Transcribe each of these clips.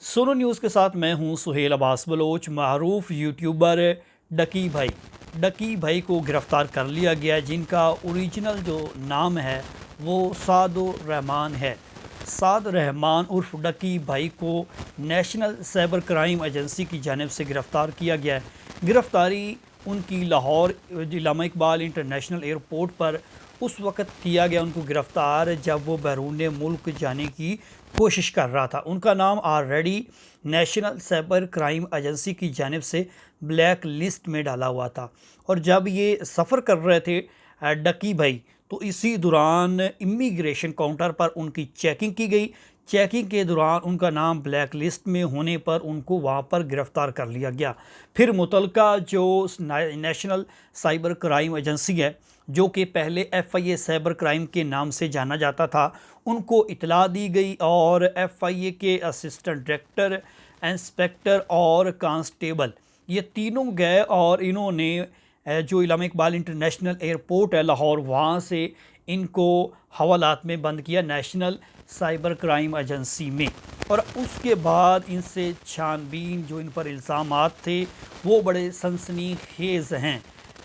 सोनो news के साथ मैं हूं सुहेल अब्बास बलोच। मारूफ यूट्यूबर डकी भाई को गिरफ़्तार कर लिया गया, जिनका ओरिजिनल जो नाम है वो सादुर रहमान है। साद रहमान उर्फ डकी भाई को नेशनल साइबर क्राइम एजेंसी की जानिब से गिरफ़्तार किया गया है। गिरफ़्तारी उनकी लाहौर इल्लामा इकबाल इंटरनेशनल एयरपोर्ट पर उस वक़्त किया गया उनको गिरफ़्तार जब वो बैरून मुल्क जाने की कोशिश कर रहा था। उनका नाम already national cyber crime agency की जानिब से ब्लैक लिस्ट में डाला हुआ था। और जब ये सफ़र कर रहे थे डकी भाई, तो इसी दौरान इमिग्रेशन काउंटर पर उनकी चेकिंग की गई। चेकिंग के दौरान उनका नाम ब्लैक लिस्ट में होने पर उनको वहाँ पर गिरफ़्तार कर लिया गया। फिर मुतलका जो नेशनल साइबर क्राइम एजेंसी है, जो कि पहले FIA साइबर क्राइम के नाम से जाना जाता था, उनको इतला दी गई और FIA के असिस्टेंट डायरेक्टर, इंस्पेक्टर और कांस्टेबल ये तीनों गए और इन्होंने जो इल्लामा इकबाल इंटरनेशनल एयरपोर्ट है लाहौर, वहाँ से इनको हवालात में बंद किया नेशनल साइबर क्राइम एजेंसी में। और उसके बाद इनसे छानबीन जो इन पर इल्ज़ामात थे वो बड़े सनसनीखेज़ हैं।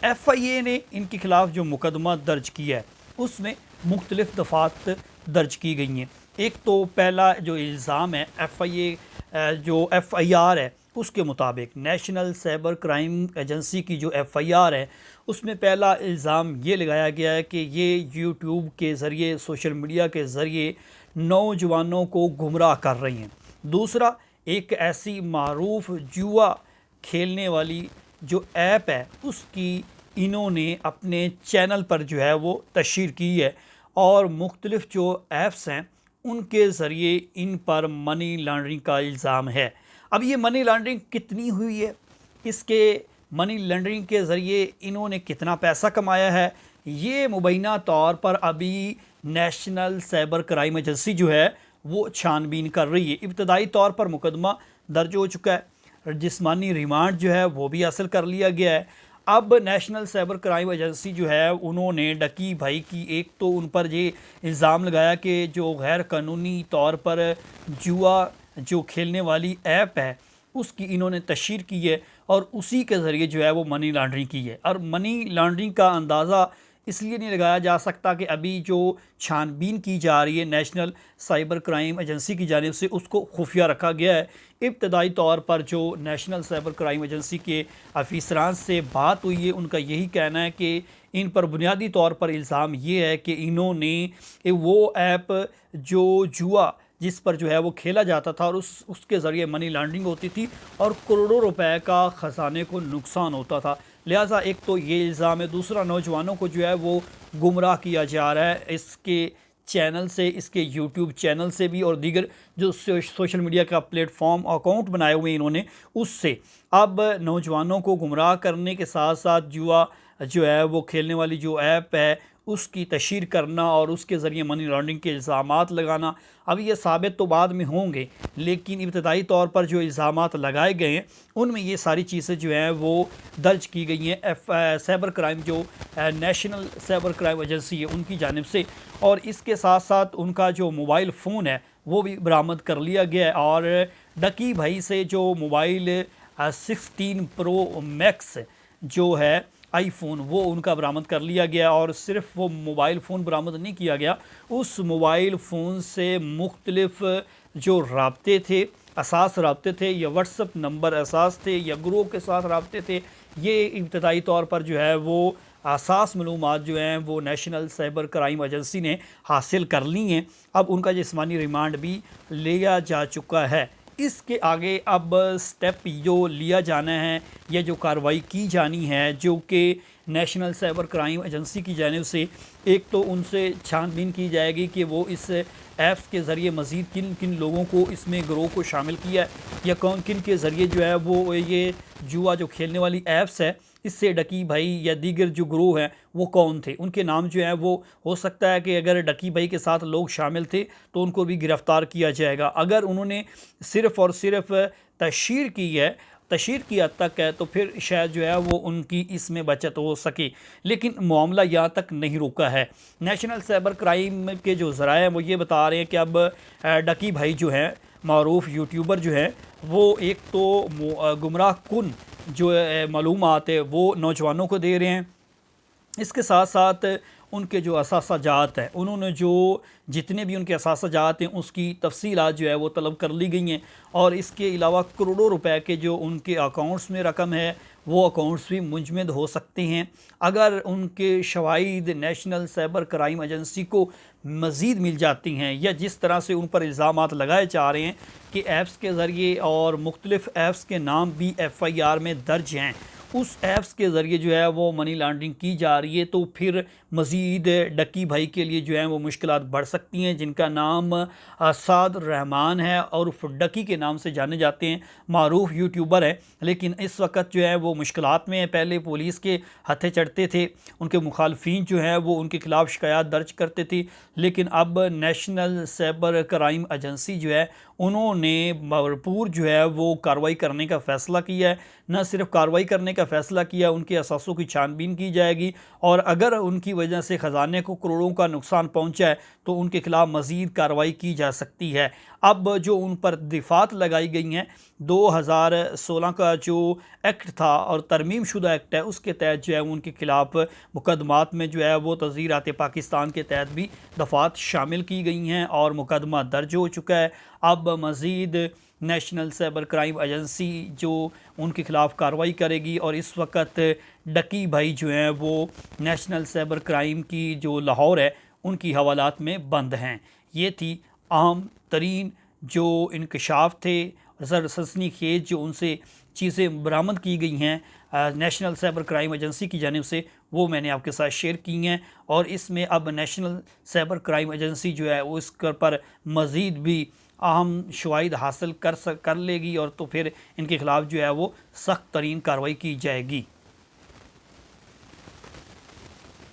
FIA ने इनके ख़िलाफ़ जो मुकदमा दर्ज किया है उसमें मुख्तलिफ़ दफ़ात दर्ज की गई हैं। एक तो पहला जो इल्ज़ाम है FIA जो FIR है उसके मुताबिक नेशनल साइबर क्राइम एजेंसी की जो FIR है उसमें पहला इल्ज़ाम ये लगाया गया है कि ये यूट्यूब के ज़रिए, सोशल मीडिया के ज़रिए नौजवानों को गुमराह कर रही हैं। दूसरा, एक ऐसी मारूफ जुआ खेलने वाली जो ऐप है उसकी इन्होंने अपने चैनल पर जो है वो तशहीर की है और मुख्तलिफ़ जो ऐप्स हैं उनके ज़रिए इन पर मनी लॉन्ड्रिंग का इल्ज़ाम है। अब ये मनी लॉन्ड्रिंग कितनी हुई है, इसके मनी लॉन्ड्रिंग के ज़रिए इन्होंने कितना पैसा कमाया है, ये मुबैना तौर पर अभी नेशनल साइबर क्राइम एजेंसी जो है वो छानबीन कर रही है। इब्तदाई तौर पर मुकदमा दर्ज हो चुका है, जिस्मानी रिमांड जो है वो भी हासिल कर लिया गया है। अब नेशनल साइबर क्राइम एजेंसी जो है उन्होंने डकी भाई की एक तो उन पर ये इल्ज़ाम लगाया कि जो गैर कानूनी तौर पर जुआ जो खेलने वाली ऐप है उसकी इन्होंने तशहीर की है और उसी के ज़रिए जो है वो मनी लॉन्ड्रिंग की है। और मनी लॉन्ड्रिंग का अंदाज़ा इसलिए नहीं लगाया जा सकता कि अभी जो छानबीन की जा रही है नेशनल साइबर क्राइम एजेंसी की जानिब से उसको खुफिया रखा गया है। इब्तदाई तौर पर जो नेशनल साइबर क्राइम एजेंसी के अफसरान से बात हुई है उनका यही कहना है कि इन पर बुनियादी तौर पर इल्ज़ाम ये है कि इन्होंने वो ऐप जो जुआ जिस पर जो है वो खेला जाता था और उसके ज़रिए मनी लॉन्ड्रिंग होती थी और करोड़ों रुपए का ख़जाने को नुकसान होता था। लिहाजा एक तो ये इल्ज़ाम है, दूसरा नौजवानों को जो है वो गुमराह किया जा रहा है इसके चैनल से, इसके यूट्यूब चैनल से भी और दीगर जो सोशल मीडिया का प्लेटफॉर्म अकाउंट बनाए हुए इन्होंने उससे। अब नौजवानों को गुमराह करने के साथ साथ जुआ जो है वो खेलने वाली जो ऐप है उसकी तशहीर करना और उसके ज़रिए मनी लॉन्ड्रिंग के इल्ज़ामात लगाना, अब ये साबित तो बाद में होंगे, लेकिन इब्तदाई तौर पर जो इल्ज़ामात लगाए गए हैं उनमें ये सारी चीज़ें जो हैं वो दर्ज की गई हैं साइबर क्राइम जो नेशनल साइबर क्राइम एजेंसी है उनकी जानिब से। और इसके साथ साथ उनका जो मोबाइल फ़ोन है वो भी बरामद कर लिया गया है और डकी भाई से जो मोबाइल 16 प्रो मैक्स जो है आईफोन वो उनका बरामद कर लिया गया। और सिर्फ वो मोबाइल फ़ोन बरामद नहीं किया गया, उस मोबाइल फ़ोन से मुख्तलिफ़ जो राब्ते थे, असास राब्ते थे या व्हाट्सअप नंबर असास थे या ग्रुप के साथ राब्ते थे, ये इब्तदाई तौर पर जो है वो असास मालूमात जो हैं वो नेशनल साइबर क्राइम एजेंसी ने हासिल कर ली हैं। अब उनका जिस्मानी रिमांड भी लिया जा चुका है। इसके आगे अब स्टेप जो लिया जाना है या जो कार्रवाई की जानी है जो कि नेशनल साइबर क्राइम एजेंसी की जानिब से, एक तो उनसे छानबीन की जाएगी कि वो इस ऐप्स के ज़रिए मज़ीद किन किन लोगों को इसमें गिरोह को शामिल किया है या कौन किन के ज़रिए जो है वो ये जुआ जो खेलने वाली ऐप्स है इससे डकी भाई या दीगर जो गिरोह हैं वो कौन थे, उनके नाम जो हैं वो हो सकता है कि अगर डकी भाई के साथ लोग शामिल थे तो उनको भी गिरफ़्तार किया जाएगा। अगर उन्होंने सिर्फ़ और सिर्फ तशहीर की है, तशहीर की हद तक है, तो फिर शायद जो है वो उनकी इसमें बचत हो सके, लेकिन मामला यहाँ तक नहीं रुका है। नेशनल साइबर क्राइम के जो ज़राए हैं वो ये बता रहे हैं कि अब डकी भाई जो हैं मरूफ यूट्यूबर जो है वो एक तो गुमराह कुन जो मालूमात है वो नौजवानों को दे रहे हैं। इसके साथ साथ उनके जो असासाजात हैं, उन्होंने जो जितने भी उनके असासाजात हैं उसकी तफसीलात जो है वो तलब कर ली गई हैं। और इसके अलावा करोड़ों रुपए के जो उनके अकाउंट्स में रकम है वो अकाउंट्स भी मुंजमद हो सकते हैं अगर उनके शवाहिद नेशनल साइबर क्राइम एजेंसी को मज़ीद मिल जाती हैं, या जिस तरह से उन पर इल्ज़ामात लगाए जा रहे हैं कि ऐप्स के ज़रिए और मुख्तलिफ़ ऐप्स के नाम भी FIR में दर्ज हैं, उस ऐप्स के ज़रिए जो है वो मनी लॉन्ड्रिंग की जा रही है, तो फिर मज़ीद डकी भाई के लिए जो है वो मुश्किलात बढ़ सकती हैं, जिनका नाम साद रहमान है और डकी के नाम से जाने जाते हैं। मारूफ यूट्यूबर है लेकिन इस वक्त जो है वो मुश्किलात में है। पहले पुलिस के हथे चढ़ते थे, उनके मुखालफिन जो है वो उनके खिलाफ शिकायत दर्ज करते थे, लेकिन अब नेशनल साइबर क्राइम एजेंसी जो है उन्होंने भरपूर जो है वो कार्रवाई करने का फ़ैसला किया है। न सिर्फ कार्रवाई करने का फ़ैसला किया, उनके असासों की छानबीन की जाएगी और अगर उनकी वजह से ख़जाने को करोड़ों का नुकसान पहुंचा है तो उनके खिलाफ मज़ीद कार्रवाई की जा सकती है। अब जो उन पर दिफात लगाई गई हैं, 2016 का जो एक्ट था और तरमीम शुदा एक्ट है उसके तहत जो है उनके खिलाफ मुकदमात में जो है वो तज़ीरात पाकिस्तान के तहत भी दफ़ात शामिल की गई हैं और मुकदमा दर्ज हो चुका है। अब मज़ीद नेशनल साइबर क्राइम एजेंसी जो उनके खिलाफ कार्रवाई करेगी और इस वक्त डकी भाई जो हैं वो नेशनल साइबर क्राइम की जो लाहौर है उनकी हवालात में बंद हैं। ये थी अहम तरीन जो इंकशाफ थे, सनसनीखेज जो उनसे चीज़ें बरामद की गई हैं नेशनल साइबर क्राइम एजेंसी की जानिब से, वो मैंने आपके साथ शेयर की हैं। और इसमें अब नेशनल साइबर क्राइम एजेंसी जो है वो इस पर मज़ीद भी अहम शवाहिद हासिल कर लेगी और तो फिर इनके ख़िलाफ़ जो है वो सख्त तरीन कार्रवाई की जाएगी।